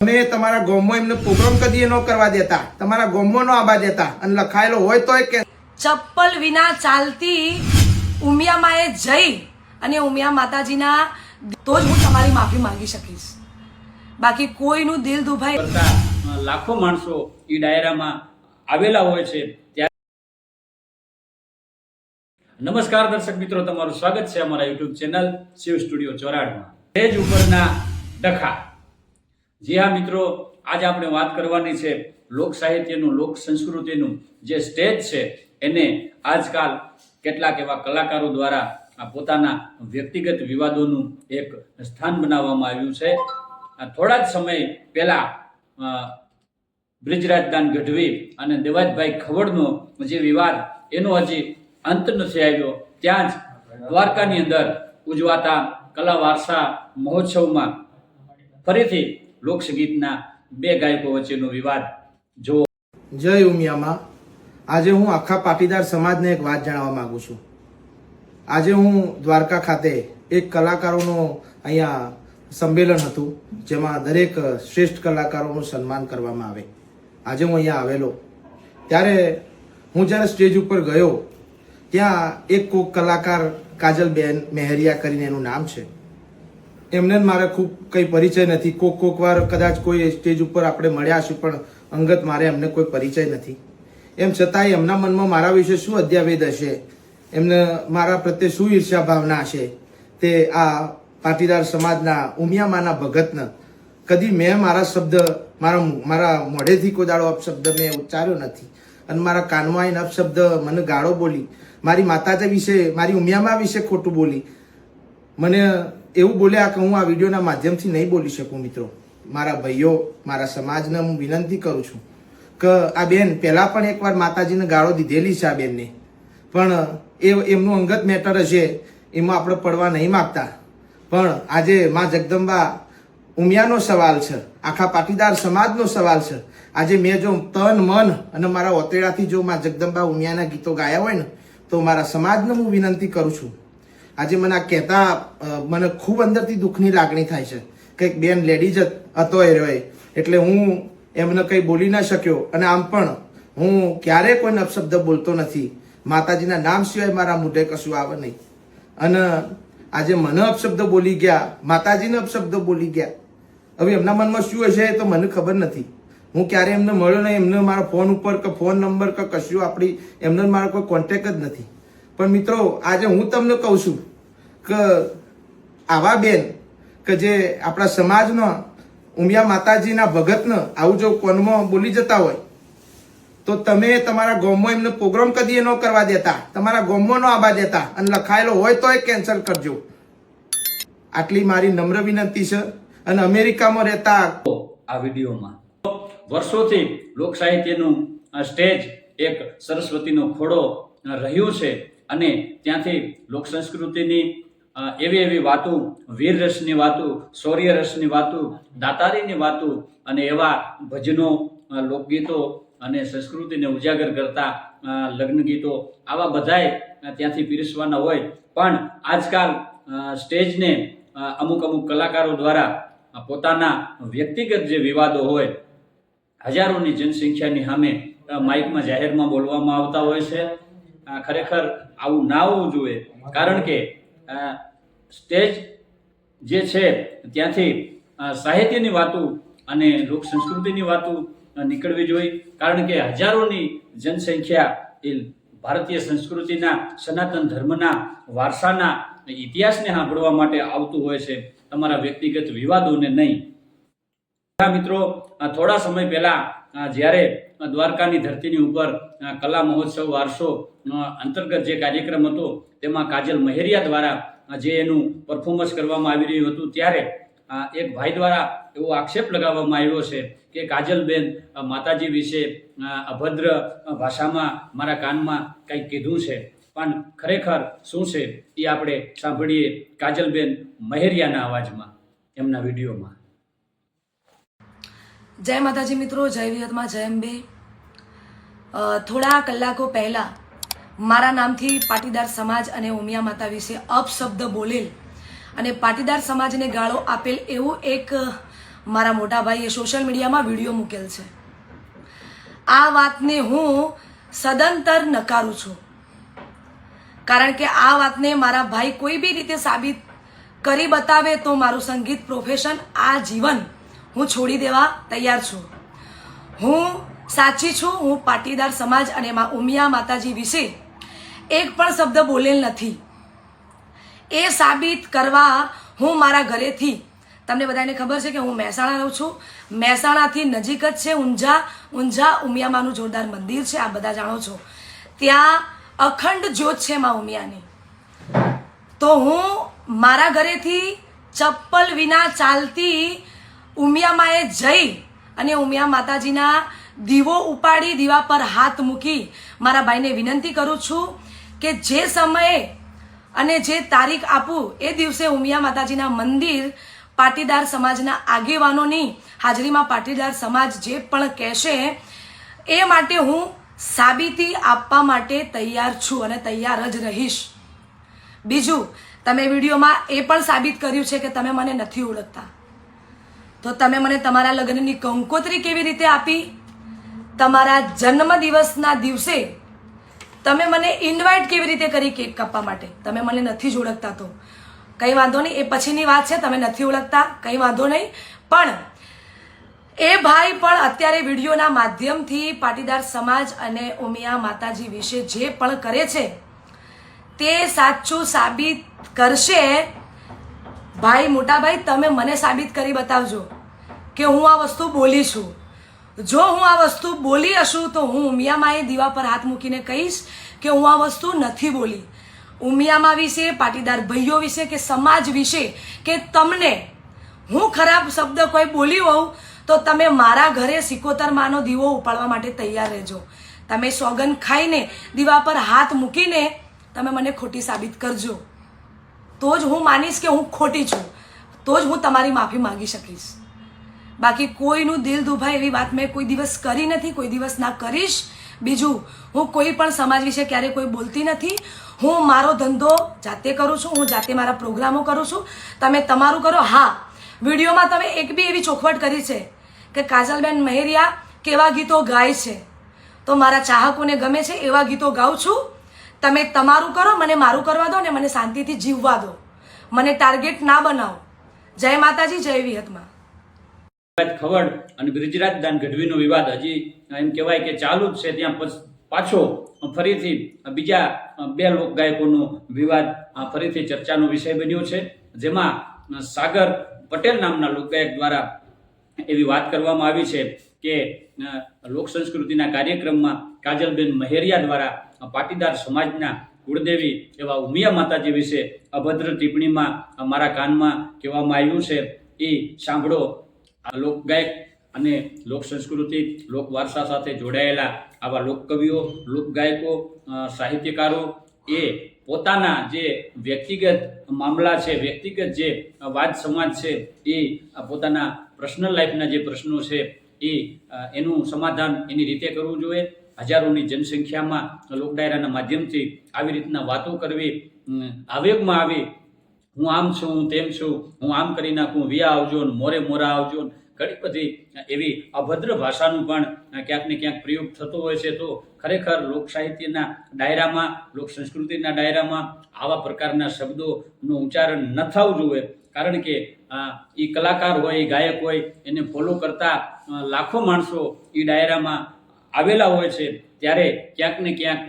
તમે તમારા ગામમાં એમને પ્રોગ્રામ કદી ન કરવા દેતા, તમારા ગામમાં ન આવવા દેતા, અને લખાયેલો હોય તોય કે ચપ્પલ વિના ચાલતી ઉમિયામાએ જઈ અને ઉમિયા માતાજીના તો જ હું તમારી માફી માંગી શકીશ, બાકી કોઈનું દિલ દુભાય. લાખો માણસો એ ડાયરામાં આવેલા હોય છે. નમસ્કાર દર્શક મિત્રો, તમારું સ્વાગત છે અમારા યુટ્યુબ ચેનલ શિવ સ્ટુડિયો ચોરાડમાં. સ્ટેજ ઉપરના ડખા. જી હા મિત્રો, આજે આપણે વાત કરવાની છે લોક સાહિત્યનું, લોક સંસ્કૃતિનું જે સ્ટેજ છે એને આજકાલ કેટલાક એવા કલાકારો દ્વારા પોતાના વ્યક્તિગત વિવાદોનું એક સ્થાન બનાવવામાં આવ્યું છે. થોડા જ સમય પહેલા બ્રિજરાજદાન ગઢવી અને દેવાજભાઈ ખવડનો જે વિવાદ, એનો હજી અંત નથી આવ્યો. ત્યાં જ દ્વારકાની અંદર ઉજવાતા કલા વારસા મહોત્સવમાં ફરીથી લોકસંગીતના બે ગાયકો વચ્ચેનો વિવાદ જો. જય ઉમિયામાં. આજે હું આખા પાટીદાર સમાજને એક વાત જણાવવા માંગુ છું. આજે હું દ્વારકા ખાતે એક કલાકારોનો અહીંયા સંમેલન હતું, જેમાં દરેક શ્રેષ્ઠ કલાકારોનું સન્માન કરવામાં આવે. આજે હું અહીંયા આવેલો ત્યારે હું જ્યારે સ્ટેજ ઉપર ગયો ત્યાં એક કોક કલાકાર કાજલબેન મેહરિયા કરીને એનું નામ છે, એમને મારે ખૂબ કંઈ પરિચય નથી. કોક વાર કદાચ કોઈ સ્ટેજ ઉપર આપણે મળ્યા છું, પણ અંગત મારે એમને કોઈ પરિચય નથી. એમ છતાંય એમના મનમાં મારા વિશે શું અધ્યાવેદ હશે, એમને મારા પ્રત્યે શું ઈર્ષ્યા ભાવના હશે, તે આ પાટીદાર સમાજના ઉમિયામાના ભગતને કદી મેં મારા શબ્દ મારા મોઢેથી કોઈ દાડો અપશબ્દ મેં ઉચ્ચાર્યો નથી, અને મારા કાનમાં આવીને અપશબ્દ મને ગાળો બોલી, મારી માતાજી વિશે, મારી ઉમિયામા વિશે ખોટું બોલી, મને એવું બોલ્યા કે હું આ વિડીયોના માધ્યમથી નહીં બોલી શકું. મિત્રો, મારા ભાઈઓ, મારા સમાજને હું વિનંતી કરું છું કે આ બેન પહેલાં પણ એકવાર માતાજીને ગાળો દીધેલી છે આ બેનને, પણ એમનું અંગત મેટર હશે, એમાં આપણે પડવા નહીં માગતા. પણ આજે માં જગદંબા ઉમિયાનો સવાલ છે, આખા પાટીદાર સમાજનો સવાલ છે. આજે મેં જો તન મન અને મારા ઓતેડાથી જો માં જગદંબા ઉમિયાના ગીતો ગાયા હોય ને, તો મારા સમાજને હું વિનંતી કરું છું. આજે મને આ કહેતા મને ખૂબ અંદરથી દુઃખની લાગણી થાય છે કે એક બેન લેડીઝ હતો એ રહ્યો, એટલે હું એમને કંઈ બોલી ના શક્યો. અને આમ પણ હું ક્યારેય કોઈને અપશબ્દ બોલતો નથી. માતાજીના નામ સિવાય મારા મોઢે કશું આવે નહીં. અને આજે મને અપશબ્દ બોલી ગયા, માતાજીને અપશબ્દ બોલી ગયા. હવે એમના મનમાં શું હશે તો મને ખબર નથી. હું ક્યારે એમને મળ્યો નહીં, એમને મારા ફોન ઉપર કે ફોન નંબર કે કશું આપણી એમને મારો કોઈ કોન્ટેક જ નથી. પણ મિત્રો, આજે હું તમને કહું છું કે આવા બેન કે જે આપણા સમાજનો ઉમિયા માતાજીના ભગતને આવું જો કોનમાં બોલી જતા હોય, તો તમે તમારા ગામમાં એમને પ્રોગ્રામ કદી ન કરવા દેતા, તમારા ગામમાં ન આવવા દેતા, અને લખાયેલો હોય તોય કેન્સલ કરજો. આટલી મારી નમ્ર વિનંતી છે. અને અમેરિકામાં રહેતા આ વિડીયોમાં વર્ષોથી લોક સાહિત્યનું સ્ટેજ એક સરસ્વતીનો ખોડો રહ્યું છે, અને ત્યાંથી લોક સંસ્કૃતિની એવી વાતો, વીર રસની વાતો, શૌર્ય રસની વાતો, દાતારીની વાતો, અને એવા ભજનો, લોકગીતો અને સંસ્કૃતિને ઉજાગર કરતા લગ્ન ગીતો, આવા બધાય ત્યાંથી પીરસવાના હોય. પણ આજકાલ સ્ટેજને અમુક કલાકારો દ્વારા પોતાના વ્યક્તિગત જે વિવાદો હોય, હજારોની જનસંખ્યાની સામે માઇકમાં જાહેરમાં બોલવામાં આવતા હોય છે. ખરેખર આવું ના હોવું જોઈએ, કારણ કે સ્ટેજ જે છે ત્યાંથી સાહિત્યની વાતો અને લોક સંસ્કૃતિની વાતો નીકળવી જોઈએ. કારણ કે હજારોની જનસંખ્યા એ ભારતીય સંસ્કૃતિના, સનાતન ધર્મના વારસાના ઇતિહાસને સાંભળવા માટે આવતું હોય છે, તમારા વ્યક્તિગત વિવાદોને નહીં. મિત્રો, થોડા સમય પહેલા જ્યારે દ્વારકાની ધરતીની ઉપર કલા મહોત્સવ વારસો અંતર્ગત જે કાર્યક્રમ હતો, તેમાં કાજલ મેહરિયા દ્વારા જે એનું પરફોર્મન્સ કરવામાં આવી રહ્યું હતું, ત્યારે એક ભાઈ દ્વારા એવો આક્ષેપ લગાવવામાં આવ્યો છે કે કાજલબેન માતાજી વિશે અભદ્ર ભાષામાં મારા કાનમાં કંઈક કીધું છે. પણ ખરેખર શું છે એ આપણે સાંભળીએ કાજલબેન મેહરિયાના અવાજમાં, એમના વિડીયોમાં. જય માતાજી મિત્રો, જય વિહતમાં, જય અંબે. થોડા કલાકો પહેલા મારા નામથી પાટીદાર સમાજ અને ઉમિયા માતા વિશે અપશબ્દ બોલેલ અને પાટીદાર સમાજને ગાળો આપેલ એવું એક મારા મોટા ભાઈએ સોશિયલ મીડિયામાં વિડીયો મૂકેલ છે. આ વાતને હું સદંતર નકારું છું, કારણ કે આ વાતને મારા ભાઈ કોઈ બી રીતે સાબિત કરી બતાવે તો મારું સંગીત પ્રોફેશન આ જીવન હું છોડી દેવા તૈયાર છું. હું સાચી છું. હું પાટીદાર સમાજ અને ઉમિયા માતાજી વિશે એક પણ શબ્દ બોલેલ નથી. એ સાબિત કરવા હું મારા ઘરેથી, તમને બધાને ખબર છે કે હું મહેસાણા રહું છું, મહેસાણાથી નજીક જ છે ઊંઝા ઉમિયામાનું જોરદાર મંદિર છે, આ બધા જાણો છો. ત્યાં અખંડ જ્યોત છે માં ઉમિયાની. તો હું મારા ઘરેથી ચપ્પલ વિના ચાલતી ઉમિયામાએ જઈ અને ઉમિયા માતાજીના દીવો ઉપાડી દીવા પર હાથ મૂકી મારા ભાઈને વિનંતી કરું છું કે જે સમયે અને જે તારીખ આપું એ દિવસે ઉમિયા માતાજીના મંદિર પાટીદાર સમાજના આગેવાનોની હાજરીમાં પાટીદાર સમાજ જે પણ કહેશે એ માટે હું સાબિતી આપવા માટે તૈયાર છું અને તૈયાર જ રહીશ. બીજું, તમે વિડીયોમાં એ પણ સાબિત કર્યું છે કે તમે મને નથી ઓળખતા, તો તમે મને તમારા લગ્નની કંકોત્રી કેવી રીતે આપી? તમારા જન્મદિવસના દિવસે તમે મને ઇન્વાઇટ કેવી રીતે કરી કેક કાપવા માટે? તમે મને નથી જ ઓળખતા તો કંઈ વાંધો નહીં, એ પછીની વાત છે. તમે નથી ઓળખતા કંઈ વાંધો નહીં, પણ એ ભાઈ પણ અત્યારે વિડીયોના માધ્યમથી પાટીદાર સમાજ અને ઉમિયા માતાજી વિશે જે પણ કરે છે તે સાચું સાબિત કરશે. ભાઈ, મોટા ભાઈ, તમે મને સાબિત કરી બતાવજો કે હું આ વસ્તુ બોલી છું. જો હું આ વસ્તુ બોલી હશું તો હું ઉમિયામાએ દીવા પર હાથ મૂકીને કહીશ કે હું આ વસ્તુ નથી બોલી. ઉમિયામા વિશે, પાટીદાર ભાઈઓ વિશે કે સમાજ વિશે કે તમને હું ખરાબ શબ્દ કોઈ બોલી હોઉં તો તમે મારા ઘરે 71 માનો દીવો ઉપાડવા માટે તૈયાર રહેજો. તમે સોગન ખાઈને દીવા પર હાથ મૂકીને તમે મને ખોટી સાબિત કરજો, તો જ હું માનીશ કે હું ખોટી છું, તો જ હું તમારી માફી માંગી શકીશ. બાકી કોઈનું દિલ દુભાય એવી વાત મેં કોઈ દિવસ કરી નથી, કોઈ દિવસ ના કરીશ. બીજું, હું કોઈ પણ સમાજ વિશે ક્યારે કોઈ બોલતી નથી. હું મારો ધંધો જાતે કરું છું, હું જાતે મારા પ્રોગ્રામો કરું છું. તમે તમારું કરો. હા, વિડીયોમાં તમે એક બી એવી ચોખવટ કરી છે કે કાજલબેન મહેરિયા કેવા ગીતો ગાય છે, તો મારા ચાહકોને ગમે છે એવા ગીતો ગાઉં છું. તમે તમારું કરો, મને મારું કરવા દો ને મને શાંતિથી જીવવા દો. મને ટાર્ગેટ ના બનાવો. જય માતાજી, જય વિહતમાં. ખવડ અને બ્રિજરાજ દાન ગઢવીનો વિવાદ હજી એમ કહેવાય કે ચાલુ જ છે. ત્યાં પાછો ફરીથી બીજા 2 લોક ગાયકોનો વિવાદ ફરીથી ચર્ચાનો વિષય બન્યો છે, જેમાં સાગર પટેલ નામના લોકગાયક દ્વારા એવી વાત કરવામાં આવી છે કે લોક સંસ્કૃતિના કાર્યક્રમમાં કાજલબેન મહેરિયા દ્વારા પાટીદાર સમાજના કુળદેવી એવા ઉમિયા માતાજી વિશે અભદ્ર ટિપ્પણીમાં મારા કાનમાં કહેવામાં આવ્યું છે. એ સાંભળો. આ લોકગાયક અને લોક સંસ્કૃતિ, લોક વારસા સાથે જોડાયેલા આવા લોકકવિઓ, લોકગાયકો, સાહિત્યકારો એ પોતાના જે વ્યક્તિગત મામલા છે, વ્યક્તિગત જે વાદ સમાજ છે, એ પોતાના પર્સનલ લાઈફના જે પ્રશ્નો છે એ એનું સમાધાન એની રીતે કરવું જોઈએ. હજારોની જનસંખ્યામાં લોક ડાયરાના માધ્યમથી આવી રીતના વાતો કરવી, આવેગમાં આવી, હું આમ છું, હું તેમ છું, હું આમ કરી નાખું, વિયા આવજો ને મોરે મોરા આવજો, ઘણી બધી એવી અભદ્ર ભાષાનું પણ ક્યાંક ને ક્યાંક પ્રયોગ થતો હોય છે. તો ખરેખર લોક સાહિત્યના ડાયરામાં, લોક સંસ્કૃતિના ડાયરામાં આવા પ્રકારના શબ્દોનું ઉચ્ચારણ ન થવું જોઈએ. કારણ કે એ કલાકાર હોય, એ ગાયક હોય, એને ફોલો કરતા લાખો માણસો એ ડાયરામાં આવેલા હોય છે. ત્યારે ક્યાંક ને ક્યાંક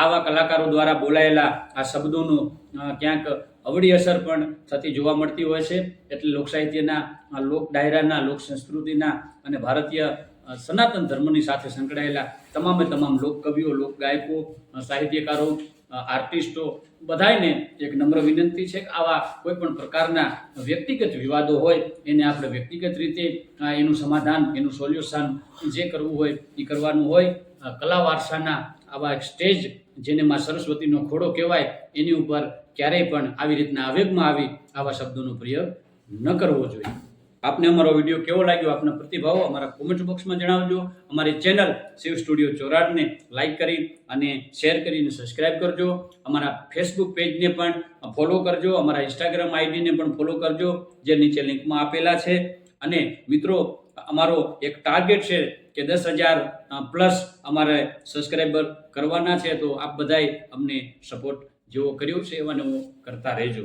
આવા કલાકારો દ્વારા બોલાયેલા આ શબ્દોનું ક્યાંક અવળી અસર પણ થતી જોવા મળતી હોય છે. એટલે લોકસાહિત્યના, લોક ડાયરાના, લોક સંસ્કૃતિના અને ભારતીય સનાતન ધર્મની સાથે સંકળાયેલા તમામે તમામ લોક કવિઓ, લોક ગાયકો, સાહિત્યકારો, આર્ટિસ્ટો બધાને એક નમ્ર વિનંતી છે કે આવા કોઈ પણ પ્રકારના વ્યક્તિગત વિવાદો હોય એને આપણે વ્યક્તિગત રીતે એનું સમાધાન, એનું સોલ્યુશન જે કરવું હોય એ કરવાનું હોય. કલા વારસાના આવા એક સ્ટેજ જેને માં સરસ્વતીનો ખોડો કહેવાય એની ઉપર ક્યારેય પણ આવી રીતના આવેગમાં આવી આવા શબ્દોનો પ્રયોગ ન કરવો જોઈએ. આપને અમારો વિડીયો કેવો લાગ્યો, આપના પ્રતિભાવો અમારા કોમેન્ટ બોક્સમાં જણાવજો. અમારી ચેનલ શિવ સ્ટુડિયો ચોરાડને લાઇક કરી અને શેર કરીને સબસ્ક્રાઇબ કરજો. અમારા ફેસબુક પેજને પણ ફોલો કરજો. અમારા ઇન્સ્ટાગ્રામ આઈડીને પણ ફોલો કરજો, જે નીચે લિંકમાં આપેલા છે. અને મિત્રો અમારો એક ટાર્ગેટ છે કે 10,000 પ્લસ અમારે સબસ્ક્રાઈબર કરવાના છે. તો આપ બધાય અમને સપોર્ટ જેવો કર્યો છે એવાને હું કરતા રહેજો.